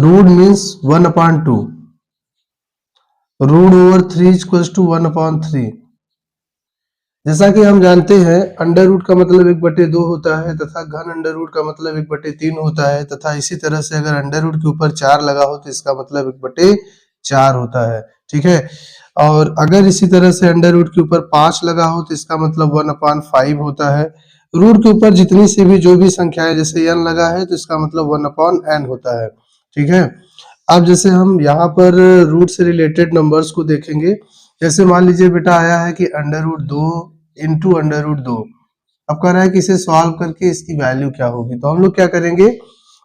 Root means 1/2, root over 3 equals to 1/3। जैसा कि हम जानते हैं अंडर रूट का मतलब 1/2 होता है तथा घन अंडर रूट का मतलब 1/3 होता है, तथा इसी तरह से अगर अंडर रूट के ऊपर 4 लगा हो तो इसका मतलब 1/4 होता है। ठीक है, और अगर इसी तरह से अंडर रूट के ऊपर 5 लगा हो तो इसका मतलब 1/5 होता है। रूट के ऊपर जितनी सी भी जो भी संख्याएं जैसे n लगा है तो इसका मतलब 1/n होता है। ठीक है, अब जैसे हम यहाँ पर रूट से रिलेटेड नंबर्स को देखेंगे। जैसे मान लीजिए बेटा आया है कि under root 2 into under root 2। अब कह रहा है कि इसे सॉल्व करके इसकी वैल्यू क्या होगी, तो हम लोग क्या करेंगे,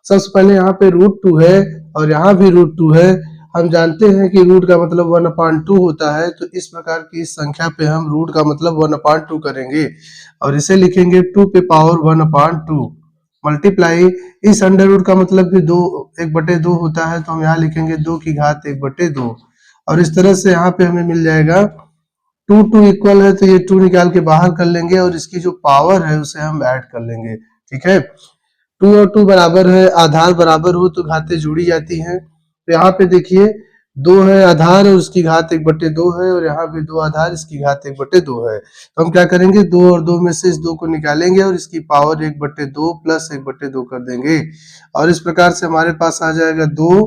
सबसे पहले यहाँ पे रूट 2 है और यहाँ भी रूट 2 है। हम जानते हैं कि रूट का मतलब 1/2 होता है, तो इस प्रकार की इस संख्या पे हम रूट का मतलब 1/2 करेंगे और इसे लिखेंगे 2 पे पावर 1/2 मल्टीप्लाई इस अंडर रूट का मतलब भी 1/2 होता है, तो हम यहाँ लिखेंगे 2 की घात 1/2 और इस तरह से यहाँ पे हमें मिल जाएगा 2 इक्वल है तो ये 2 निकाल के बाहर कर लेंगे और इसकी जो पावर है उसे हम ऐड कर लेंगे। ठीक है, 2 और 2 बराबर है, आधार बराबर हो तो घातें जुड़ी जाती हैं। तो यहाँ पे देखिए 2 है आधार और उसकी घात 1/2 है और यहाँ भी 2 आधार इसकी घात 1/2 है। तो हम क्या करेंगे 2 और 2 में से इस 2 को निकालेंगे और इसकी पावर 1/2 प्लस 1/2 कर देंगे और इस प्रकार से हमारे पास आ जाएगा 2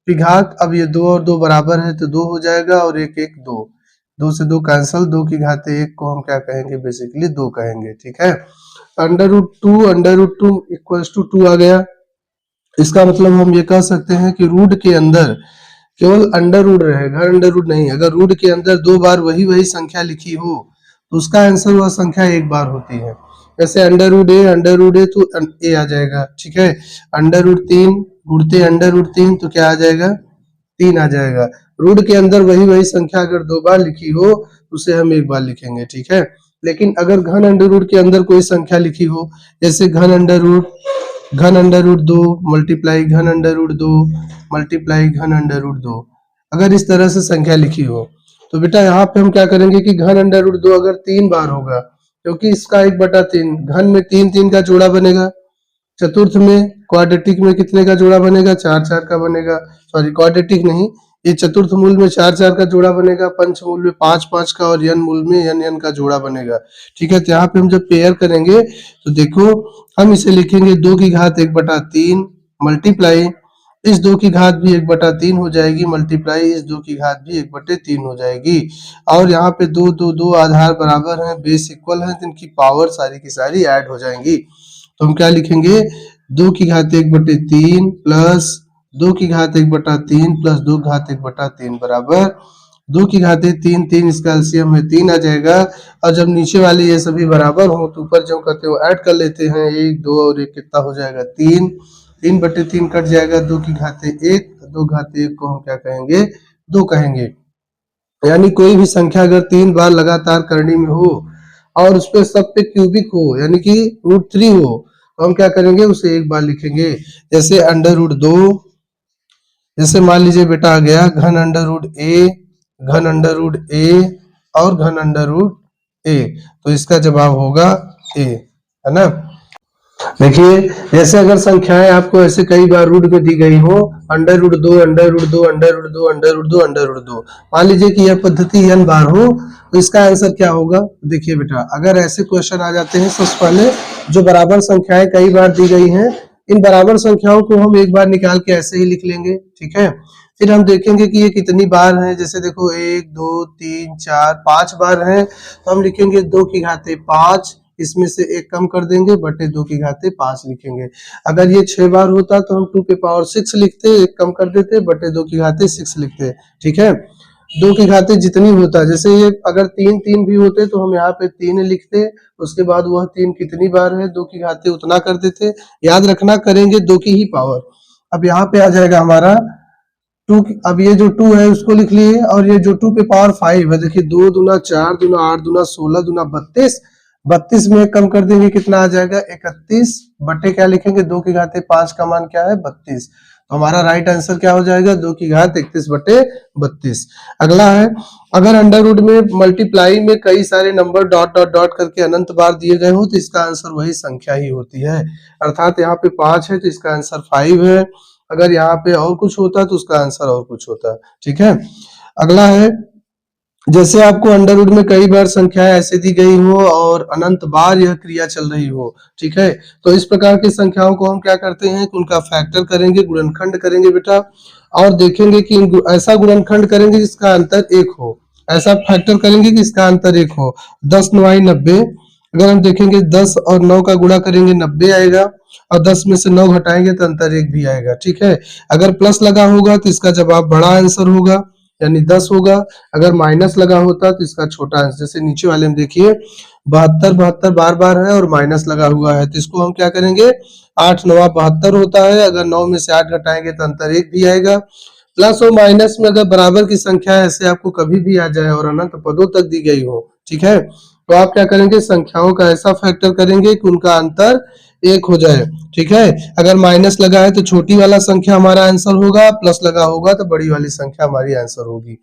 की घात। अब ये 2 और 2 बराबर है तो 2 हो जाएगा और 1 1 2, 2 से 2 कैंसल, 2 की घात 1 को हम क्या कहेंगे, बेसिकली 2 कहेंगे। ठीक है, under root two equals to 2 आ गया। इसका मतलब हम ये कह सकते हैं कि रूट के अंदर केवल अंडर रूट रहेगा, अंडर रूट नहीं। अगर रूट के अंदर 2 बार वही वही संख्या लिखी हो तो उसका आंसर वह संख्या 1 बार होती है। जैसे अंडर रूट ए तो ए आ जाएगा। ठीक है, अंडर रूट 3 गुणते अंडर रूट 3 तो क्या आ जाएगा, 3 आ जाएगा। रूट के अंदर वही वही संख्या अगर 2 बार लिखी हो उसे हम 1 बार लिखेंगे। ठीक है, लेकिन अगर घन अंडर रूट के अंदर कोई संख्या लिखी हो, जैसे घन अंडर रूट 2 मल्टीप्लाई घन अंडर रूट 2 मल्टीप्लाई घन अंडर रूट 2, अगर इस तरह से संख्या लिखी हो तो बेटा यहाँ पे हम क्या करेंगे कि घन अंडर रूट 2 अगर 3 बार होगा, क्योंकि इसका 1/3 घन में 3 3 का जोड़ा बनेगा, चतुर्थ में क्वाड्रेटिक में कितने का जोड़ा बनेगा, 4 4 का बनेगा। सॉरी क्वाड्रेटिक नहीं, ये चतुर्थ मूल में 4 4 का जोड़ा बनेगा, पंच मूल में 5 5 का और यन मूल में यन यन का जोड़ा बनेगा। ठीक है, तो यहाँ पे हम जब पेयर करेंगे तो देखो हम इसे लिखेंगे 2 की घात 1/3 मल्टीप्लाई इस 2 की घात भी 1/3 हो जाएगी मल्टीप्लाई इस 2 की घात भी 1/3 हो जाएगी। और यहाँ पे 2 2 2 आधार बराबर है, बेस इक्वल है, तो इनकी पावर सारी की सारी ऐड हो जाएंगी। तो हम क्या लिखेंगे 2 की घात 1/3 प्लस 2 की घात 1/3 प्लस 2 घात 1/3 बराबर 2 की घात 3 3, इसका एलसीएम में 3 आ जाएगा। और जब नीचे वाले ये सभी बराबर हो तो ऊपर जो करते हो ऐड कर लेते हैं, 1 2 और 1 कितना हो जाएगा 3, 3/3 कट जाएगा, 2 की घात 1, 2 घात 1 को हम क्या कहेंगे 2 कहेंगे। यानी कोई भी संख्या अगर 3 बार लगातार करनी में हो और उस पे सब पे क्यूबिक हो यानी कि √3 हो तो हम क्या करेंगे उसे 1 बार लिखेंगे। जैसे अंडर रूट 2, जैसे मान लीजिए बेटा आ गया घन अंडर रूट ए, घन अंडर रूट ए और घन अंडर रूट ए, तो इसका जवाब होगा ए, है ना। देखिए जैसे अगर संख्याएं आपको ऐसे कई बार रूट में दी गई हो, under root 2 under root 2 under root 2 under root 2 under root 2, मान लीजिए कि यह पद्धति n बार हो तो इसका आंसर क्या होगा। देखिए बेटा अगर ऐसे क्वेश्चन आ जाते हैं, सबसे पहले जो बराबर संख्याएं कई बार दी गई हैं, इन बराबर संख्याओं को हम एक बार निकाल के ऐसे ही लिख लेंगे। ठीक है, फिर हम देखेंगे कि ये कितनी बार है। जैसे देखो 1 2 3 4 5 बार है तो हम लिखेंगे 2 की घाते 5, इसमें से 1 कम कर देंगे बटे 2 की घाते 5 लिखेंगे। अगर ये 6 बार होता तो हम 2 के पावर 6 लिखते, 1 कम कर देते बटे 2 की घाते 6 लिखते। ठीक है, 2 की घाते जितनी होता, जैसे ये अगर 3 3 भी होते तो हम यहाँ पे 3 लिखते, उसके बाद वह 3 कितनी बार है 2 की घाते उतना कर देते। याद रखना करेंगे 2 की ही पावर। अब यहाँ पे आ जाएगा हमारा 2, अब ये जो 2 है उसको लिख लिए और ये जो 2 पे पावर 5 है, देखिए 2 दूना 4 दूना 8 दूना 16 दूना 32, 32 में कम कर देंगे कितना आ जाएगा 31 बटे क्या लिखेंगे 2 की घाते 5 का मान क्या है 32। तो हमारा राइट आंसर क्या हो जाएगा 2 की घात 31 बटे 32। अगला है अगर अंडर रूट में मल्टीप्लाई में कई सारे नंबर डॉट डॉट डॉट करके अनंत बार दिए गए हो तो इसका आंसर वही संख्या ही होती है। अर्थात यहाँ पे 5 है तो इसका आंसर 5 है अगर यहाँ पे और कुछ होता तो उसका आंसर और कुछ होता। ठीक है, अगला है, जैसे आपको अंडर रूट में कई बार संख्याएं ऐसे दी गई हो और अनंत बार यह क्रिया चल रही हो। ठीक है, तो इस प्रकार की संख्याओं को हम क्या करते हैं कि उनका फैक्टर करेंगे, गुणनखंड करेंगे बेटा, और देखेंगे कि ऐसा गुणनखंड करेंगे जिसका अंतर एक हो, ऐसा फैक्टर करेंगे कि इसका अंतर एक हो। 10 9 90, अगर हम देखेंगे 10 और 9 का गुणा करेंगे 90 आएगा, और 10 में से 9 घटाएंगे तो अंतर एक भी आएगा। ठीक है, अगर प्लस लगा होगा तो इसका जवाब बड़ा आंसर होगा, यानी 10 होगा। अगर माइनस लगा होता तो इसका छोटा आंसर, जैसे नीचे वाले में देखिए 72 72 बार बार है और माइनस लगा हुआ है, तो इसको हम क्या करेंगे, 8 9 72 होता है, अगर 9 में से 8 घटाएंगे तो अंतर एक भी आएगा। प्लस और माइनस में अगर बराबर की संख्या ऐसे आपको कभी भी आ जाए और अनंत पदों तक दी गई हो, ठीक है, तो आप क्या करेंगे, संख्याओं का ऐसा फैक्टर करेंगे कि उनका अंतर एक हो जाए। ठीक है, अगर माइनस लगा है तो छोटी वाला संख्या हमारा आंसर होगा, प्लस लगा होगा तो बड़ी वाली संख्या हमारी आंसर होगी।